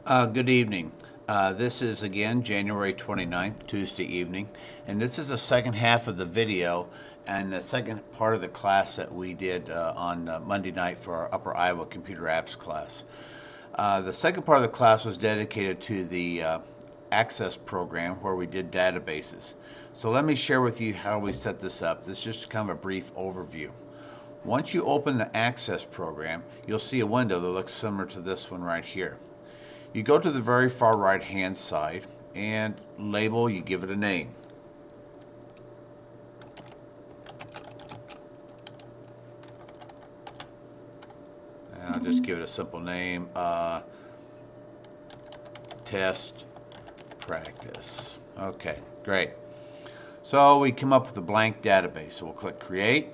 Good evening. This is again January 29th, Tuesday evening, and this is the second half of the video and the second part of the class that we did on Monday night for our Upper Iowa Computer Apps class. The second part of the class was dedicated to the Access program where we did databases. So let me share with you how we set this up. This is just kind of a brief overview. Once you open the Access program, you'll see a window that looks similar to this one right here. You go to the very far right hand side and label, you give it a name. And I'll just give it a simple name, test practice. Okay, great. So we come up with a blank database. So we'll click create.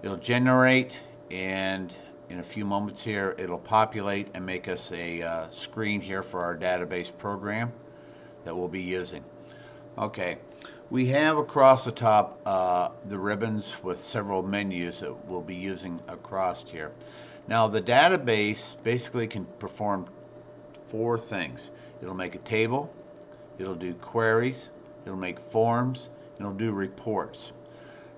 It'll generate, and in a few moments here it'll populate and make us a screen here for our database program that we'll be using. Okay, we have across the top the ribbons with several menus that we'll be using across here. Now the database basically can perform four things. It'll make a table, it'll do queries, it'll make forms, and it'll do reports.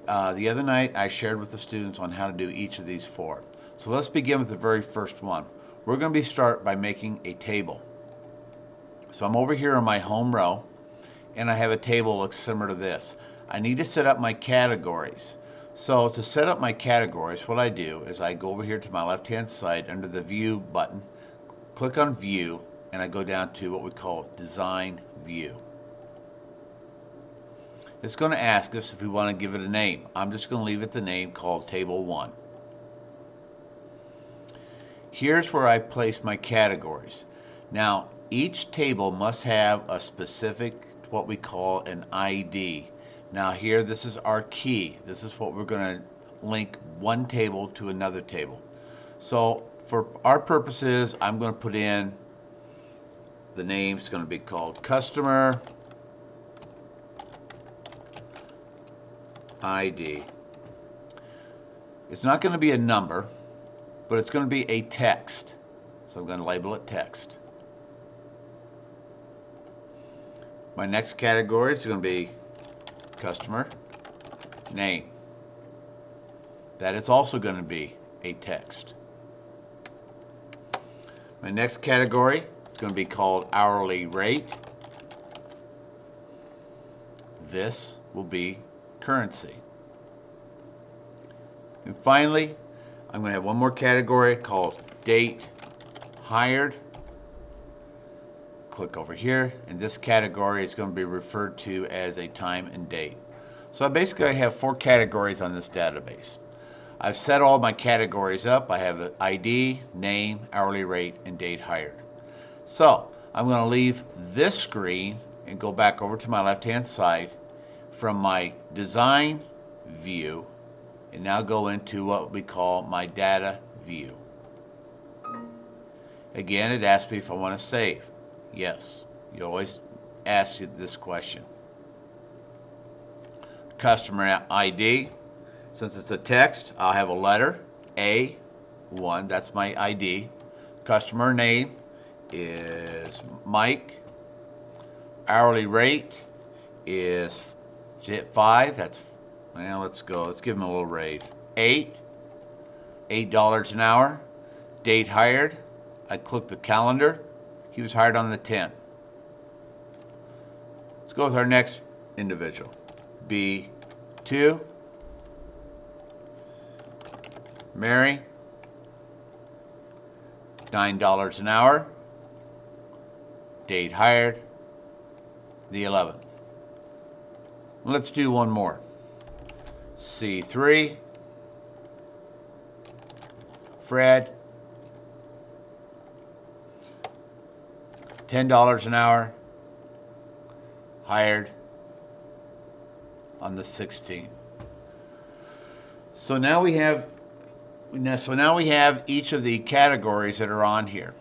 The other night I shared with the students on how to do each of these four. So let's begin with the very first one. We're going to start by making a table. So I'm over here on my home row, and I have a table that looks similar to this. I need to set up my categories. So to set up my categories, what I do is I go over here to my left-hand side under the View button, click on View, and I go down to what we call Design View. It's going to ask us if we want to give it a name. I'm just going to leave it the name called Table 1. Here's where I place my categories. Now, each table must have a specific, what we call an ID. Now here, this is our key. This is what we're going to link one table to another table. So for our purposes, I'm going to put in the name. It's going to be called Customer ID. It's not going to be a number, but it's going to be a text. So I'm going to label it text. My next category is going to be customer name. That is also going to be a text. My next category is going to be called hourly rate. This will be currency. And finally, I'm going to have one more category called date hired. Click over here, and this category is going to be referred to as a time and date. So basically I have four categories on this database. I've set all my categories up. I have an ID, name, hourly rate, and date hired. So I'm going to leave this screen and go back over to my left-hand side from my design view and now go into what we call my data view. Again, it asks me if I want to save. Yes, you always ask this question. Customer ID, since it's a text, I'll have a letter, A1, that's my ID. Customer name is Mike. Hourly rate is 5, that's, well, let's go. Let's give him a little raise. $8 an hour. Date hired. I click the calendar. He was hired on the 10th. Let's go with our next individual. B2. Mary. $9 an hour. Date hired. The 11th. Let's do one more. C3, Fred, $10 an hour, hired on the 16th. So now we have each of the categories that are on here.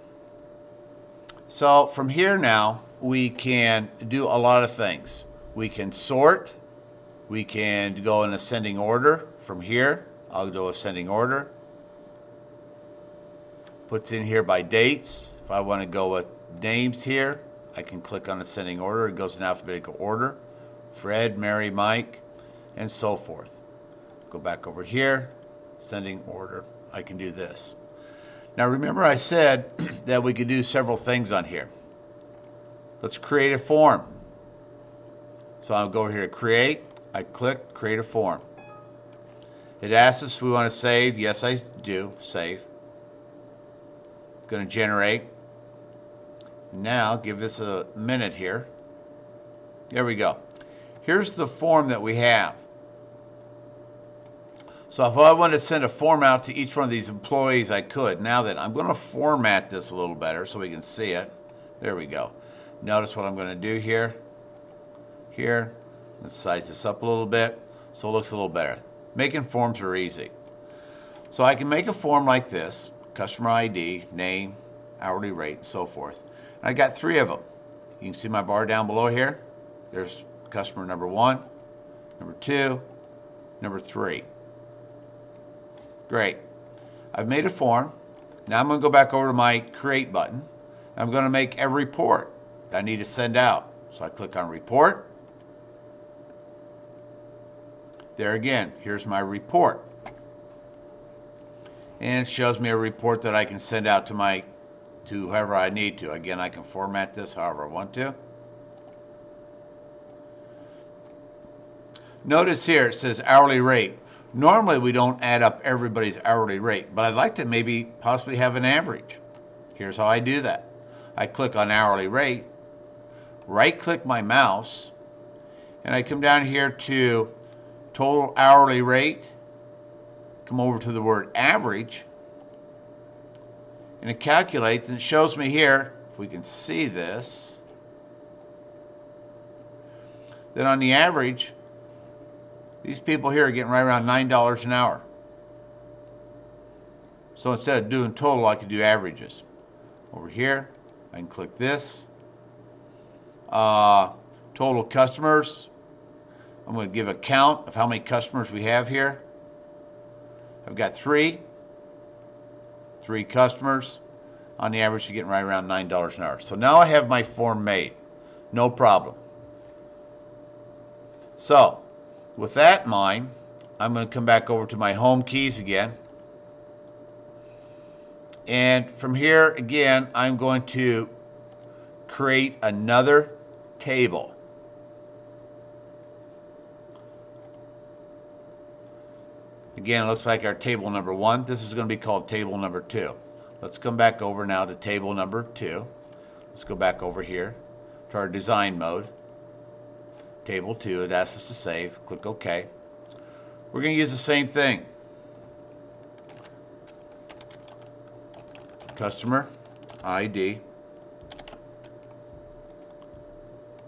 So from here now we can do a lot of things. We can sort. We can go in ascending order from here. I'll do ascending order. Puts in here by dates. If If I want to go with names here, I can click on ascending order. It goes in alphabetical order. Fred, Mary, Mike, and so forth. Go back over here, ascending order. I can do this. Now remember I said that we could do several things on here. Let's create a form. So I'll go here to create. I click create a form. It asks us if we want to save. Yes, I do. Save. It's going to generate. Now give this a minute here. There we go. Here's the form that we have. So if I wanted to send a form out to each one of these employees, I could. Now then, I'm going to format this a little better so we can see it. There we go. Notice what I'm going to do here. Here. Let's size this up a little bit so it looks a little better. Making forms are easy. So I can make a form like this. Customer ID, name, hourly rate, and so forth. And I got 3 of them. You can see my bar down below here. There's customer number 1, number 2, number 3. Great. I've made a form. Now I'm going to go back over to my create button. I'm going to make a report that I need to send out. So I click on report. There again, here's my report. And it shows me a report that I can send out to whoever I need to. Again, I can format this however I want to. Notice here it says hourly rate. Normally we don't add up everybody's hourly rate, but I'd like to maybe possibly have an average. Here's how I do that. I click on hourly rate, right-click my mouse, and I come down here to total hourly rate, come over to the word average, and it calculates and it shows me here, if we can see this, that on the average, these people here are getting right around $9 an hour. So instead of doing total, I could do averages. Over here, I can click this. Total customers. I'm going to give a count of how many customers we have here. I've got 3 customers. On the average, you're getting right around $9 an hour. So now I have my form made. No problem. So, with that in mind, I'm going to come back over to my home keys again. And from here, again, I'm going to create another table. Again, it looks like our table number 1. This is going to be called table number 2. Let's come back over now to table number 2. Let's go back over here to our design mode. Table 2, it asks us to save. Click OK. We're going to use the same thing. Customer ID,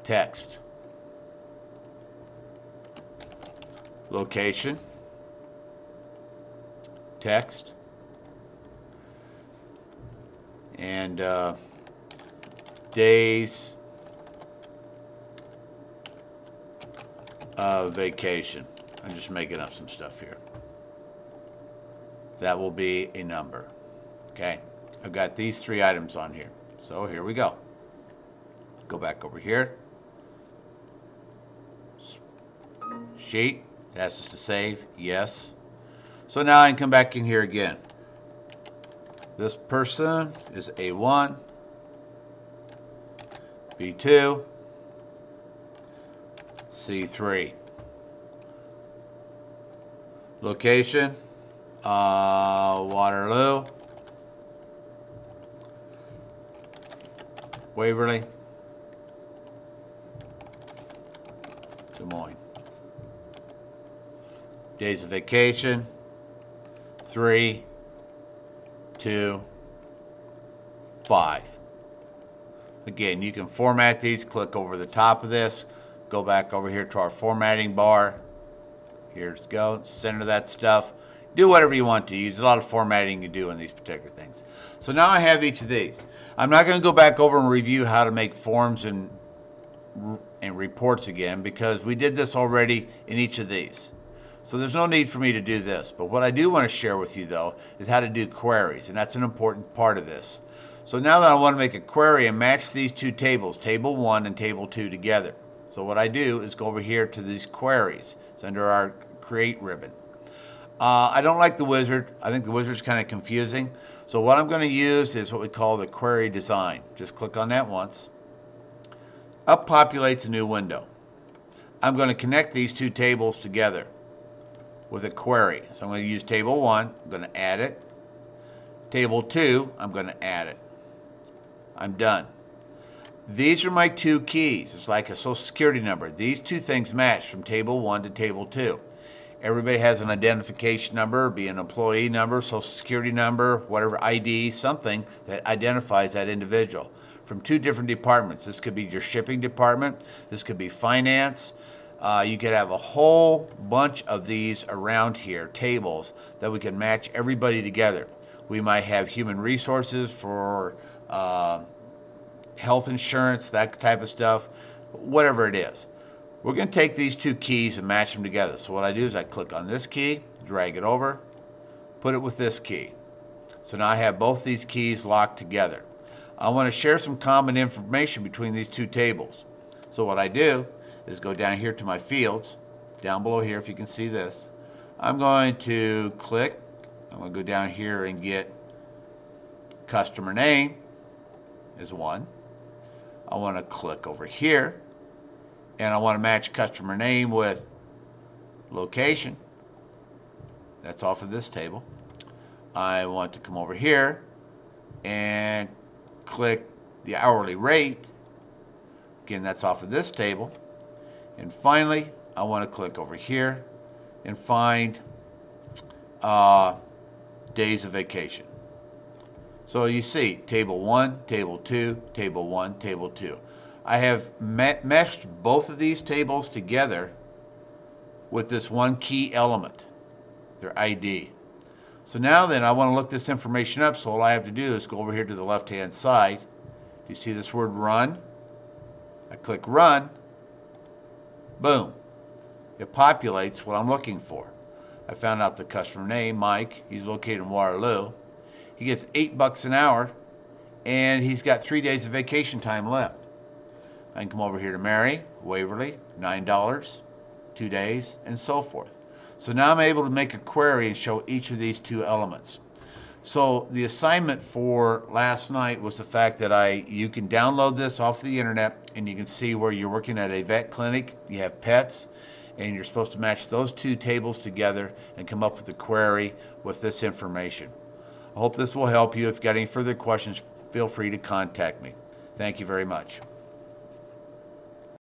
text, location, text, and days of vacation. I'm just making up some stuff here. That will be a number. Okay, I've got these 3 items on here. So here we go. Go back over here. Sheet, asks us to save, yes. So now I can come back in here again. This person is A1, B2, C3. Location, Waterloo, Waverly, Des Moines. Days of vacation, 3, 2, 5. Again, you can format these. Click over the top of this. Go back over here to our formatting bar. Here's go. Center that stuff. Do whatever you want to. Use a lot of formatting you do on these particular things. So now I have each of these. I'm not going to go back over and review how to make forms and reports again because we did this already in each of these. So there's no need for me to do this. But what I do want to share with you, though, is how to do queries, and that's an important part of this. So now that I want to make a query and match these two tables, table 1 and table 2 together. So what I do is go over here to these queries. It's under our create ribbon. I don't like the wizard. I think the wizard's kind of confusing. So what I'm going to use is what we call the query design. Just click on that once. Up populates a new window. I'm going to connect these two tables together with a query. So I'm going to use table 1. I'm going to add it. Table 2, I'm going to add it. I'm done. These are my two keys. It's like a social security number. These two things match from table 1 to table 2. Everybody has an identification number, be an employee number, social security number, whatever ID, something that identifies that individual from two different departments. This could be your shipping department. This could be finance. You could have a whole bunch of these around here, tables, that we can match everybody together. We might have human resources for health insurance, that type of stuff, whatever it is. We're going to take these two keys and match them together. So what I do is I click on this key, drag it over, put it with this key. So now I have both these keys locked together. I want to share some common information between these two tables. So what I do is go down here to my fields, down below here if you can see this. I'm going to click, I'm going to go down here and get customer name is one. I want to click over here and I want to match customer name with location. That's off of this table. I want to come over here and click the hourly rate. Again, that's off of this table. And finally, I want to click over here and find days of vacation. So you see, table 1, table 2, table 1, table 2. I have meshed both of these tables together with this one key element, their ID. So now then, I want to look this information up, so all I have to do is go over here to the left-hand side. You see this word run? I click run. Boom. It populates what I'm looking for. I found out the customer name, Mike. He's located in Waterloo. He gets $8 an hour, and he's got 3 days of vacation time left. I can come over here to Mary, Waverly, $9, 2 days, and so forth. So now I'm able to make a query and show each of these two elements. So the assignment for last night was the fact that you can download this off the internet and you can see where you're working at a vet clinic, you have pets, and you're supposed to match those two tables together and come up with a query with this information. I hope this will help you. If you've got any further questions, feel free to contact me. Thank you very much.